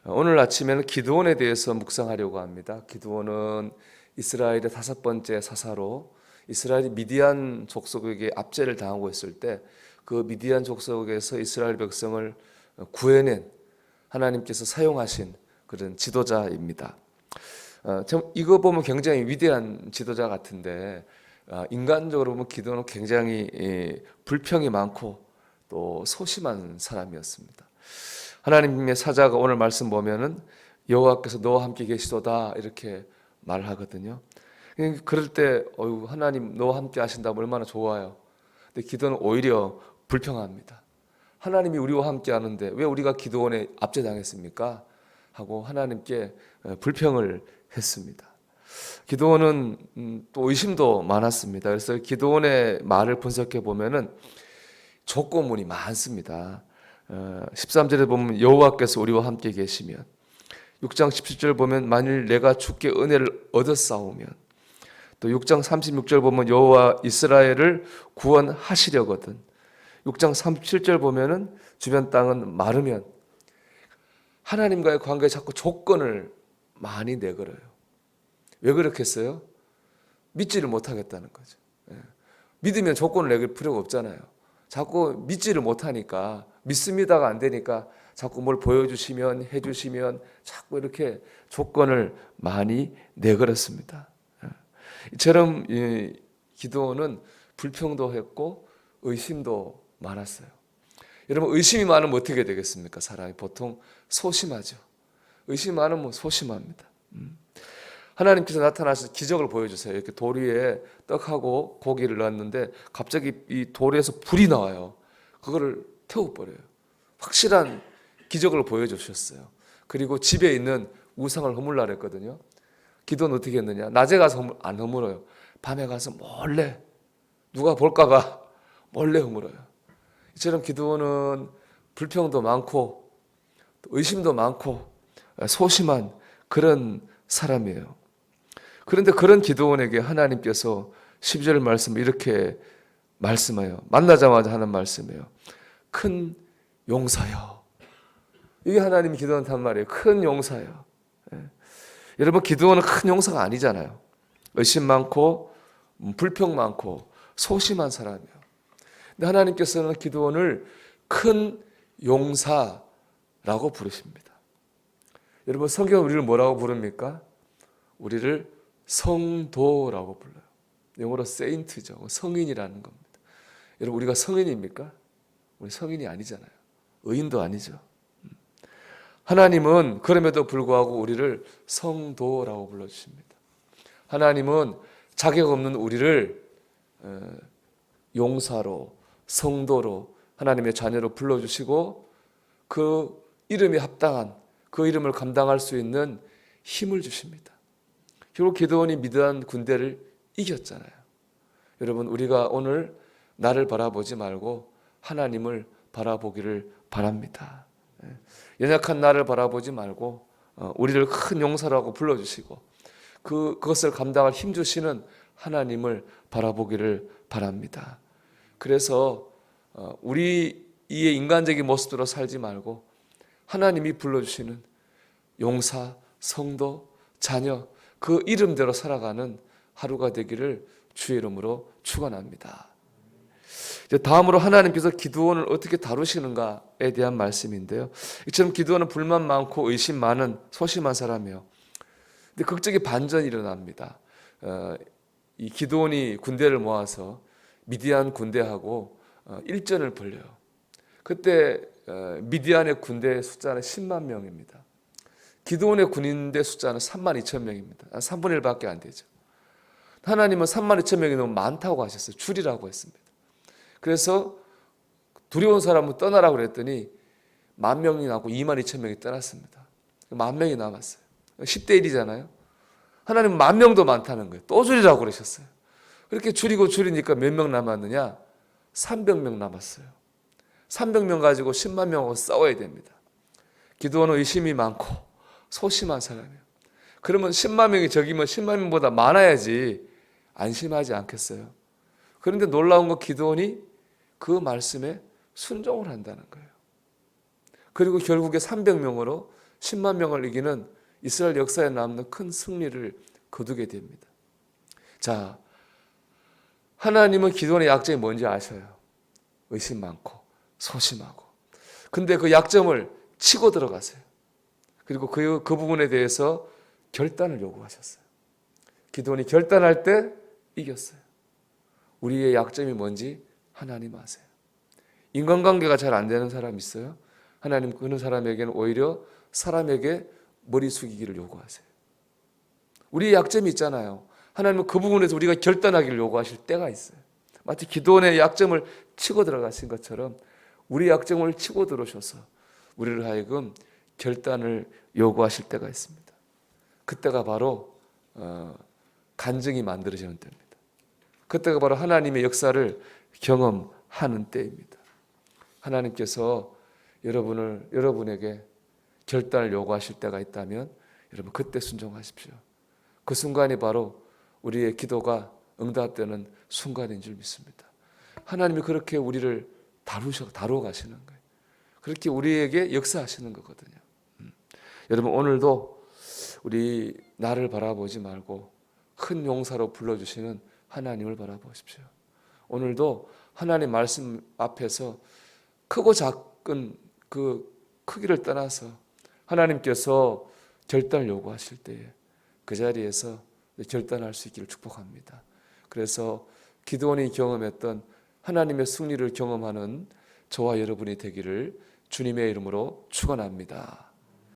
오늘 아침에는 기드온에 대해서 묵상하려고 합니다. 기드온은 이스라엘의 5번째 사사로 이스라엘이 미디안 족속에게 압제를 당하고 있을 때 그 미디안 족속에서 이스라엘 백성을 구해낸 하나님께서 사용하신 그런 지도자입니다. 이거 보면 굉장히 위대한 지도자 같은데 인간적으로 보면 기드온은 굉장히 불평이 많고 또 소심한 사람이었습니다. 하나님의 사자가 오늘 말씀 보면은 여호와께서 너와 함께 계시도다 이렇게 말하거든요. 그럴 때 하나님 너와 함께 하신다면 얼마나 좋아요. 근데 기도는 오히려 불평합니다. 하나님이 우리와 함께 하는데 왜 우리가 기도원에 압제당했습니까? 하고 하나님께 불평을 했습니다. 기도원은 또 의심도 많았습니다. 그래서 기도원의 말을 분석해 보면은 조건문이 많습니다. 13절에 보면 여호와께서 우리와 함께 계시면, 6장 17절 보면 만일 내가 주께 은혜를 얻었사오면, 또 6장 36절 보면 여호와 이스라엘을 구원하시려거든, 6장 37절 보면은 주변 땅은 마르면, 하나님과의 관계에 자꾸 조건을 많이 내걸어요. 왜 그렇겠어요? 믿지를 못하겠다는 거죠. 믿으면 조건을 내길 필요가 없잖아요. 자꾸 믿지를 못하니까, 믿습니다가 안 되니까 자꾸 뭘 보여주시면 해주시면 자꾸 이렇게 조건을 많이 내걸었습니다. 이처럼 기도는 불평도 했고 의심도 많았어요. 여러분, 의심이 많으면 어떻게 되겠습니까? 사람이 보통 소심하죠. 의심이 많으면 소심합니다. 하나님께서 나타나셔서 기적을 보여주세요. 이렇게 돌 위에 떡하고 고기를 놨는데 갑자기 이 돌에서 불이 나와요. 그거를 태워버려요. 확실한 기적을 보여주셨어요. 그리고 집에 있는 우상을 허물라 그랬거든요. 기도는 어떻게 했느냐? 낮에 가서 안 허물어요. 밤에 가서 몰래, 누가 볼까봐 몰래 허물어요. 이처럼 기도는 불평도 많고 의심도 많고 소심한 그런 사람이에요. 그런데 그런 기도원에게 하나님께서 12절 말씀 이렇게 말씀해요. 만나자마자 하는 말씀이에요. 큰 용사여. 이게 하나님이 기도원한 말이에요. 큰 용사여. 여러분, 기도원은 큰 용사가 아니잖아요. 의심 많고 불평 많고 소심한 사람이에요. 근데 하나님께서는 기도원을 큰 용사라고 부르십니다. 여러분, 성경은 우리를 뭐라고 부릅니까? 우리를 성도라고 불러요. 영어로 세인트죠. 성인이라는 겁니다. 여러분, 우리가 성인입니까? 우리 성인이 아니잖아요. 의인도 아니죠. 하나님은 그럼에도 불구하고 우리를 성도라고 불러주십니다. 하나님은 자격 없는 우리를 용사로, 성도로, 하나님의 자녀로 불러주시고 그 이름에 합당한, 그 이름을 감당할 수 있는 힘을 주십니다. 결국 기드온이 미디안 군대를 이겼잖아요. 여러분, 우리가 오늘 나를 바라보지 말고 하나님을 바라보기를 바랍니다. 연약한 나를 바라보지 말고 우리를 큰 용사라고 불러주시고 그것을 감당할 힘 주시는 하나님을 바라보기를 바랍니다. 그래서 우리의 인간적인 모습으로 살지 말고 하나님이 불러주시는 용사, 성도, 자녀, 그 이름대로 살아가는 하루가 되기를 주의 이름으로 축원합니다. 다음으로 하나님께서 기드온을 어떻게 다루시는가에 대한 말씀인데요. 이처럼 기드온은 불만 많고 의심 많은 소심한 사람이에요. 근데 극적인 반전이 일어납니다. 이 기드온이 군대를 모아서 미디안 군대하고 일전을 벌려요. 그때 미디안의 군대 숫자는 10만 명입니다. 기드온의 군인대 숫자는 3만 2천 명입니다. 3분의 1밖에 안 되죠. 하나님은 3만 2천 명이 너무 많다고 하셨어요. 줄이라고 했습니다. 그래서 두려운 사람은 떠나라고 그랬더니 10,000명이 나고 2만 2천 명이 떠났습니다. 10,000명이 남았어요. 10대 1이잖아요. 하나님은 10,000명도 많다는 거예요. 또 줄이라고 그러셨어요. 그렇게 줄이니까 몇 명 남았느냐? 300명 남았어요. 300명 가지고 10만 명하고 싸워야 됩니다. 기드온은 의심이 많고 소심한 사람이에요. 그러면 10만 명이 적이면 10만 명보다 많아야지 안심하지 않겠어요? 그런데 놀라운 건 기드온이 그 말씀에 순종을 한다는 거예요. 그리고 결국에 300명으로 10만 명을 이기는 이스라엘 역사에 남는 큰 승리를 거두게 됩니다. 자, 하나님은 기도원의 약점이 뭔지 아셔요. 의심 많고 소심하고. 근데 그 약점을 치고 들어가세요. 그리고 그 부분에 대해서 결단을 요구하셨어요. 기도원이 결단할 때 이겼어요. 우리의 약점이 뭔지 하나님 아세요. 인간관계가 잘 안 되는 사람 있어요? 하나님 그런 사람에게는 오히려 사람에게 머리 숙이기를 요구하세요. 우리의 약점이 있잖아요. 하나님은 그 부분에서 우리가 결단하기를 요구하실 때가 있어요. 마치 기도원의 약점을 치고 들어가신 것처럼 우리 약점을 치고 들어오셔서 우리를 하여금 결단을 요구하실 때가 있습니다. 그때가 바로 간증이 만들어지는 때입니다. 그때가 바로 하나님의 역사를 경험하는 때입니다. 하나님께서 여러분에게 결단을 요구하실 때가 있다면 여러분 그때 순종하십시오. 그 순간이 바로 우리의 기도가 응답되는 순간인 줄 믿습니다. 하나님이 그렇게 우리를 다루어 가시는 거예요. 그렇게 우리에게 역사하시는 거거든요. 여러분 오늘도 우리 나를 바라보지 말고 큰 용사로 불러주시는 하나님을 바라보십시오. 오늘도 하나님 말씀 앞에서 크고 작은 그 크기를 떠나서 하나님께서 결단을 요구하실 때에 그 자리에서 결단할 수 있기를 축복합니다. 그래서 기드온이 경험했던 하나님의 승리를 경험하는 저와 여러분이 되기를 주님의 이름으로 축원합니다.